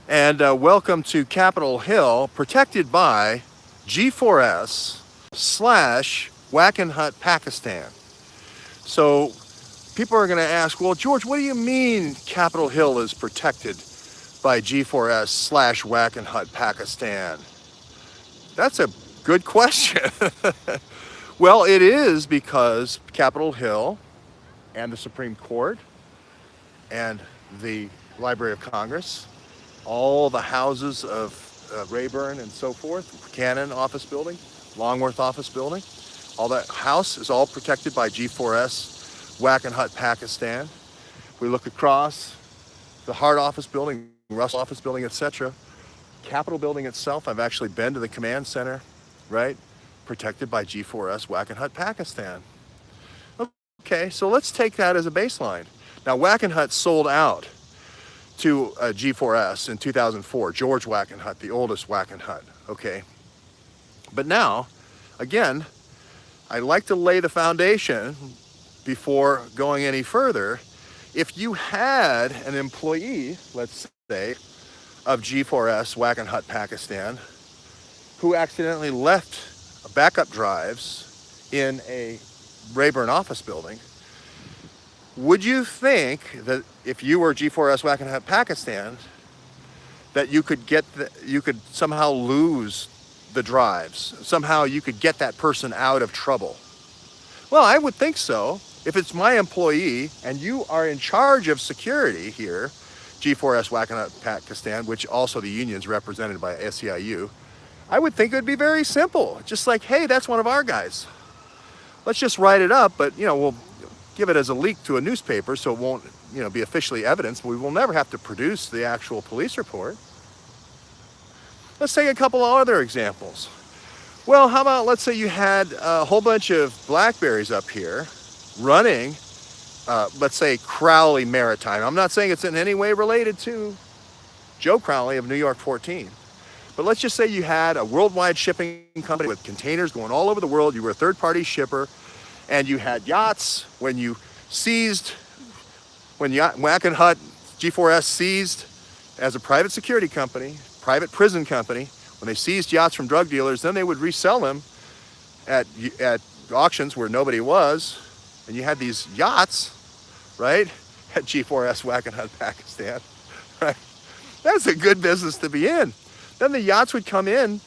and welcome to Capitol Hill, protected by G4S / Wackenhut, Pakistan. So people are going to ask, well, George, what do you mean Capitol Hill is protected by G4S / Wackenhut, Pakistan? That's a good question. Well, it is because Capitol Hill and the Supreme Court and the Library of Congress, all the houses of Rayburn and so forth, Cannon office building, Longworth office building, all that house is all protected by G4S, Wackenhut, Pakistan. We look across the Hart office building, Russell office building, etc. Capitol building itself, I've actually been to the command center, right? Protected by G4S, Wackenhut, Pakistan. Okay, so let's take that as a baseline. Now, Wackenhut sold out to G4S in 2004, George Wackenhut, the oldest Wackenhut, okay? But now, again, I like to lay the foundation before going any further. If you had an employee, let's say, of G4S, Wackenhut, Pakistan, who accidentally left backup drives in a Rayburn office building, would you think that if you were G4S Wackenhut, Pakistan, that you could somehow lose the drives? Somehow you could get that person out of trouble? Well, I would think so. If it's my employee and you are in charge of security here, G4S Wackenhut, Pakistan, which also the union's represented by SEIU, I would think it would be very simple. Just like, hey, that's one of our guys. Let's just write it up, but we'll give it as a leak to a newspaper so it won't be officially evidence. We will never have to produce the actual police report. Let's take a couple of other examples. Well, how about, let's say you had a whole bunch of Blackberries up here running, let's say Crowley Maritime. I'm not saying it's in any way related to Joe Crowley of New York 14. But let's just say you had a worldwide shipping company with containers going all over the world. You were a third-party shipper, and you had yachts. When Wackenhut, G4S seized as a private security company, private prison company, when they seized yachts from drug dealers, then they would resell them at auctions where nobody was, and you had these yachts, right, at G4S Wackenhut, Pakistan, right? That's a good business to be in. Then the yachts would come in,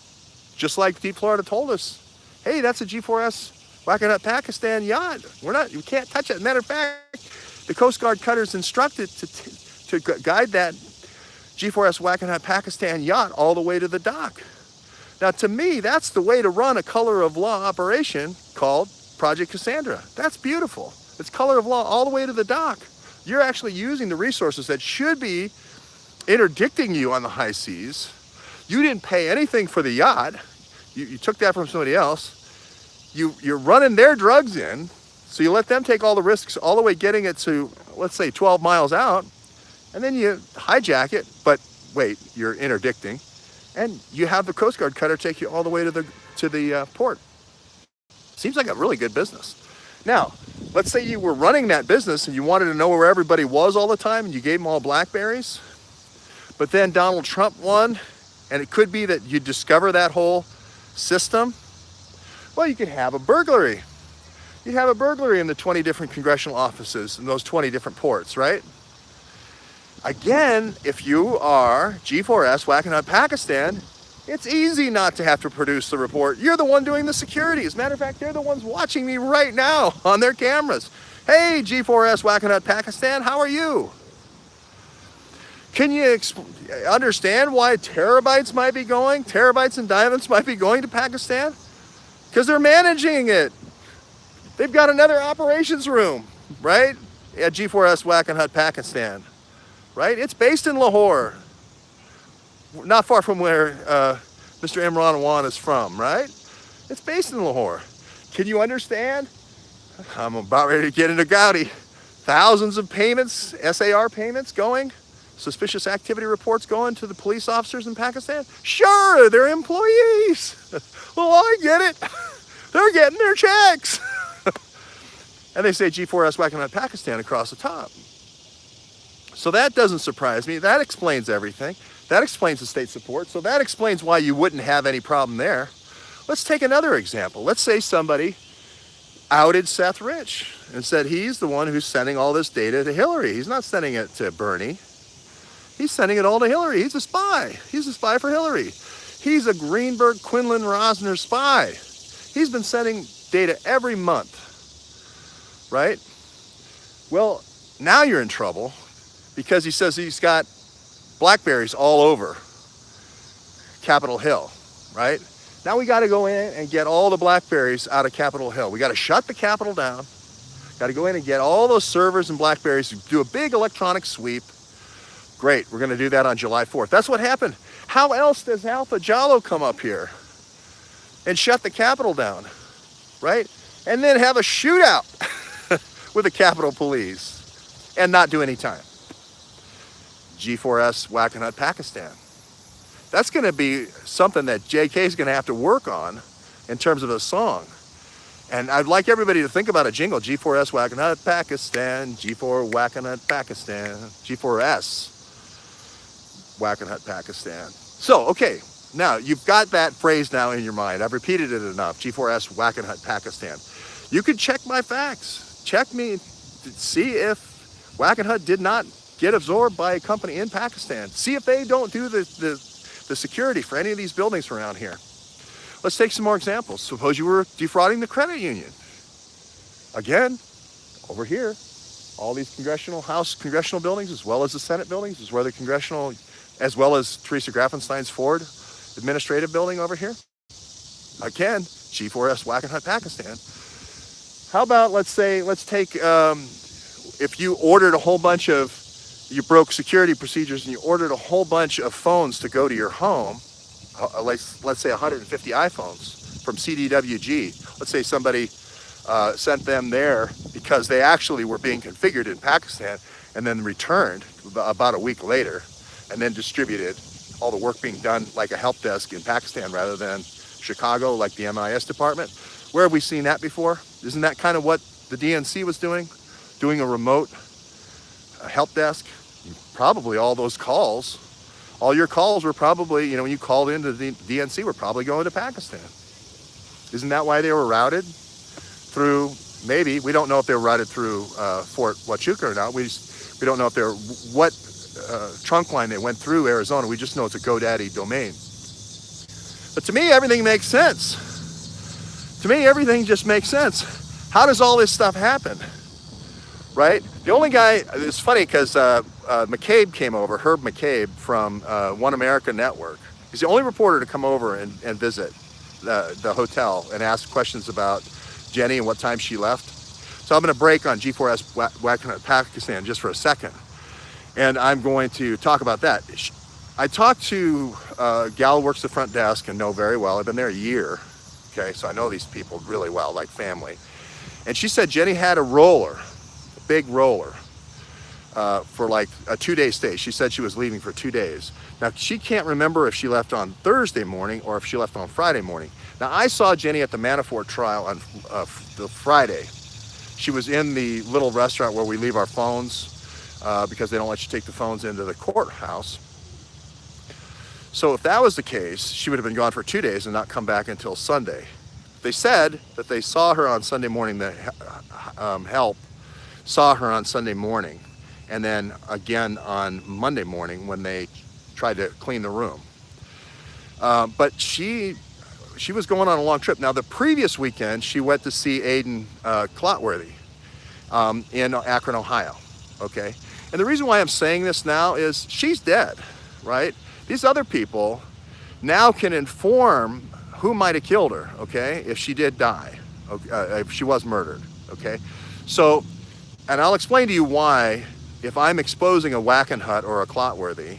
just like Deep Florida told us, hey, that's a G4S Wackenhut, Pakistan yacht. We can't touch it. Matter of fact, the Coast Guard cutters instructed to guide that G4S Wackenhut, Pakistan yacht all the way to the dock. Now, to me, that's the way to run a color of law operation called Project Cassandra. That's beautiful. It's color of law all the way to the dock. You're actually using the resources that should be interdicting you on the high seas. You didn't pay anything for the yacht. You took that from somebody else. You're running their drugs in, so you let them take all the risks all the way getting it to, let's say, 12 miles out, and then you hijack it, but wait, you're interdicting, and you have the Coast Guard cutter take you all the way to the port. Seems like a really good business. Now, let's say you were running that business and you wanted to know where everybody was all the time, and you gave them all Blackberries, but then Donald Trump won, and it could be that you discover that whole system. Well, you could have a burglary. You'd have a burglary in the 20 different congressional offices in those 20 different ports, right? Again, if you are G4S Wackenhut, Pakistan, it's easy not to have to produce the report. You're the one doing the security. As a matter of fact, they're the ones watching me right now on their cameras. Hey, G4S Wackenhut, Pakistan, how are you? Can you understand why terabytes and diamonds might be going to Pakistan? Because they're managing it. They've got another operations room, right, at G4S Wackenhut, Pakistan, right? It's based in Lahore, not far from where Mr. Imran Khan is from, right? It's based in Lahore. Can you understand? I'm about ready to get into Gaudi. Thousands of payments, SAR payments going, suspicious activity reports going to the police officers in Pakistan? Sure, they're employees. Well, I get it. They're getting their checks. And they say G4S Wackenhut, Pakistan across the top. So that doesn't surprise me. That explains everything. That explains the state support. So that explains why you wouldn't have any problem there. Let's take another example. Let's say somebody outed Seth Rich and said he's the one who's sending all this data to Hillary. He's not sending it to Bernie. He's sending it all to Hillary. He's a spy. He's a spy for Hillary. He's a Greenberg, Quinlan, Rosner spy. He's been sending data every month, right? Well, now you're in trouble because he says he's got blackberries all over Capitol Hill, right? Now we got to go in and get all the blackberries out of Capitol Hill. We got to shut the Capitol down. Got to go in and get all those servers and blackberries, do a big electronic sweep. Great, we're going to do that on July 4th. That's what happened. How else does Alpha Jalo come up here and shut the Capitol down, right? And then have a shootout with the Capitol Police and not do any time? G4S, Wackenhut, Pakistan. That's going to be something that JK is going to have to work on in terms of a song. And I'd like everybody to think about a jingle. G4S, Wackenhut, Pakistan. G4, Wackenhut, Pakistan. G4S, Wackenhut, Pakistan. So, okay, now you've got that phrase now in your mind. I've repeated it enough. G4S, Wackenhut, Pakistan. You can check my facts. Check me to see if Wackenhut did not get absorbed by a company in Pakistan. See if they don't do the security for any of these buildings around here. Let's take some more examples. Suppose you were defrauding the credit union. Again, over here, all these House congressional buildings, as well as the Senate buildings, as well as Teresa Grafenstein's Ford administrative building over here. Again, G4S, Wackenhut, Pakistan. How about, let's take, if you ordered a whole bunch of, you broke security procedures and you ordered a whole bunch of phones to go to your home, let's say 150 iPhones from CDWG. Let's say somebody sent them there because they actually were being configured in Pakistan and then returned about a week later and then distributed, all the work being done like a help desk in Pakistan rather than Chicago like the MIS department. Where have we seen that before? Isn't that kind of what the DNC was doing? Doing a remote help desk? Probably all those calls, all your calls were probably, when you called into the DNC, were probably going to Pakistan. Isn't that why they were routed through, maybe, we don't know if they were routed through Fort Huachuca or not. We don't know if they're, what trunk line they went through Arizona. We just know it's a GoDaddy domain. But to me, everything makes sense. To me, everything just makes sense. How does all this stuff happen? Right? The only guy, it's funny because McCabe came over, Herb McCabe from One America Network. He's the only reporter to come over and visit the hotel and ask questions about Jenny and what time she left. So I'm going to break on G4S Wackenhut, Pakistan just for a second. And I'm going to talk about that. I talked to a gal who works the front desk and know very well. I've been there a year. Okay, so I know these people really well, like family. And she said Jenny had a roller, big roller, for like a 2-day stay. She said she was leaving for 2 days. Now, she can't remember if she left on Thursday morning or if she left on Friday morning. Now, I saw Jenny at the Manafort trial on the Friday. She was in the little restaurant where we leave our phones because they don't let you take the phones into the courthouse. So if that was the case, she would have been gone for 2 days and not come back until Sunday. They said that they saw her on Sunday morning, the help saw her on Sunday morning, and then again on Monday morning when they tried to clean the room. But she was going on a long trip. Now, the previous weekend, she went to see Aiden Clotworthy in Akron, Ohio, okay? And the reason why I'm saying this now is she's dead, right? These other people now can inform who might have killed her, okay, if she did die, if she was murdered, okay? So, and I'll explain to you why, if I'm exposing a Wackenhut or a Clotworthy,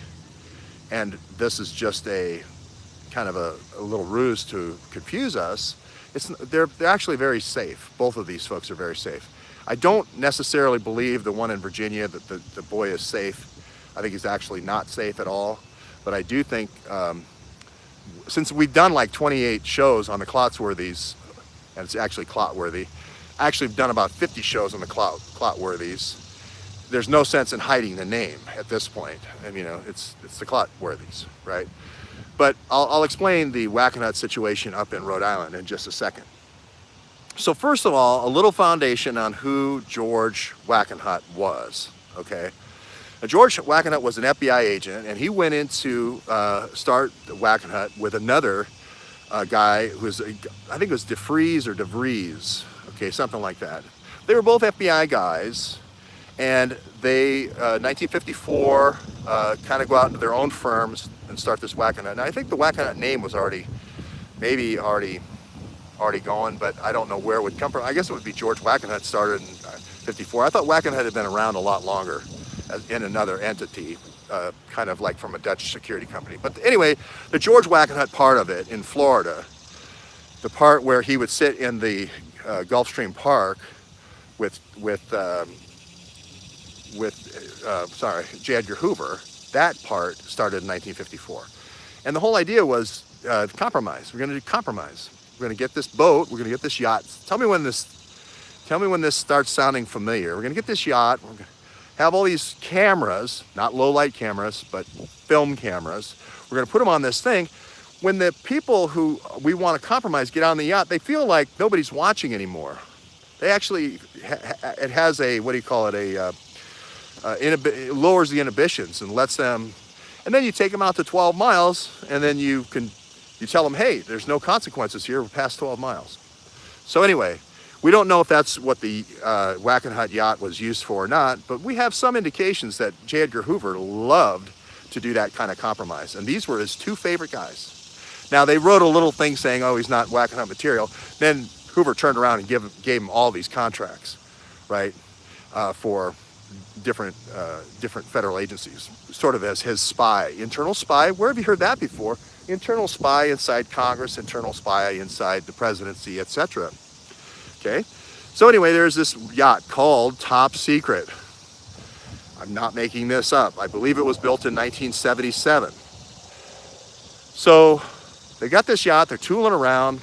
and this is just a kind of a little ruse to confuse us, they're actually very safe. Both of these folks are very safe. I don't necessarily believe the one in Virginia that the boy is safe. I think he's actually not safe at all. But I do think, since we've done like 28 shows on the Clotworthys, and it's actually Clotworthy, actually have done about 50 shows on the Clotworthys. there's no sense in hiding the name at this point. And you know, it's the Clotworthies, right? But I'll explain the Wackenhut situation up in Rhode Island in just a second. So first of all, a little foundation on who George Wackenhut was, okay? Now, George Wackenhut was an FBI agent, and he went in to start Wackenhut with another guy who was, I think it was DeVries, okay, something like that. They were both FBI guys, and they, 1954, kind of go out into their own firms and start this Wackenhut. Now, I think the Wackenhut name was already going, but I don't know where it would come from. I guess it would be George Wackenhut started in 54. I thought Wackenhut had been around a lot longer in another entity, kind of like from a Dutch security company. But anyway, the George Wackenhut part of it in Florida, the part where he would sit in the Gulfstream Park with J. Edgar Hoover, that part started in 1954. And the whole idea was compromise. We're going to do compromise. We're going to get this boat. We're going to get this yacht. Tell me when this starts sounding familiar. We're going to get this yacht. We're going to have all these cameras, not low light cameras, but film cameras. We're going to put them on this thing. When the people who we want to compromise get on the yacht, they feel like nobody's watching anymore. They actually, it has a, what do you call it, it lowers the inhibitions and lets them, and then you take them out to 12 miles, and then you tell them, hey, there's no consequences here, we're past 12 miles. So anyway, we don't know if that's what the Wackenhut yacht was used for or not, but we have some indications that J. Edgar Hoover loved to do that kind of compromise, and these were his two favorite guys. Now, they wrote a little thing saying, oh, he's not Wackenhut material. Then Hoover turned around and gave him all these contracts, right, for different federal agencies, sort of as his spy, internal spy. Where have you heard that before? Internal spy inside Congress, internal spy inside the presidency, etc. Okay, so anyway, there's this yacht called Top Secret. I'm not making this up. I believe it was built in 1977. So they got this yacht, they're tooling around,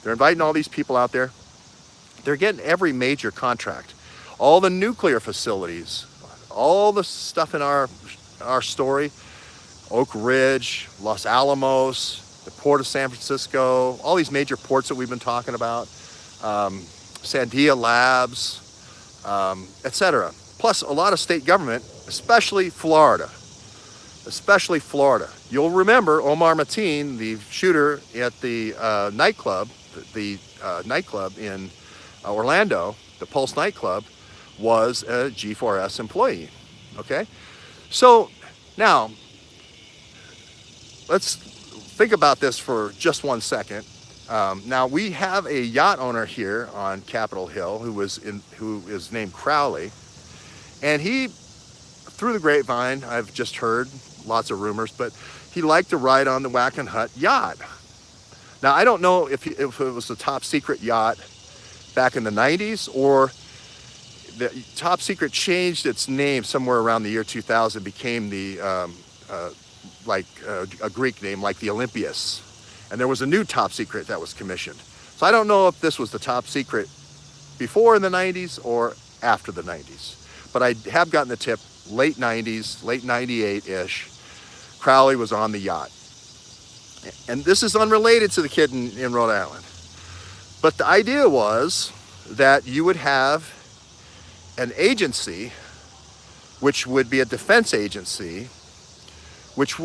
they're inviting all these people out there. They're getting every major contract. All the nuclear facilities, all the stuff in our story, Oak Ridge, Los Alamos, the Port of San Francisco, all these major ports that we've been talking about, Sandia Labs, etc. Plus a lot of state government, especially Florida. You'll remember Omar Mateen, the shooter at the nightclub in Orlando, the Pulse nightclub, was a G4S employee, okay? So now, let's think about this for just 1 second. Now we have a yacht owner here on Capitol Hill who is named Crowley, and he, through the grapevine, I've just heard lots of rumors, but he liked to ride on the Wackenhut yacht. Now I don't know if it was a top secret yacht back in the 90s, or the Top Secret changed its name somewhere around the year 2000, became the a Greek name like the Olympus. And there was a new Top Secret that was commissioned. So I don't know if this was the Top Secret before in the 90s or after the 90s. But I have gotten the tip, late 90s, late 98-ish, Crowley was on the yacht. And this is unrelated to the kid in Rhode Island. But the idea was that you would have an agency, which would be a defense agency, which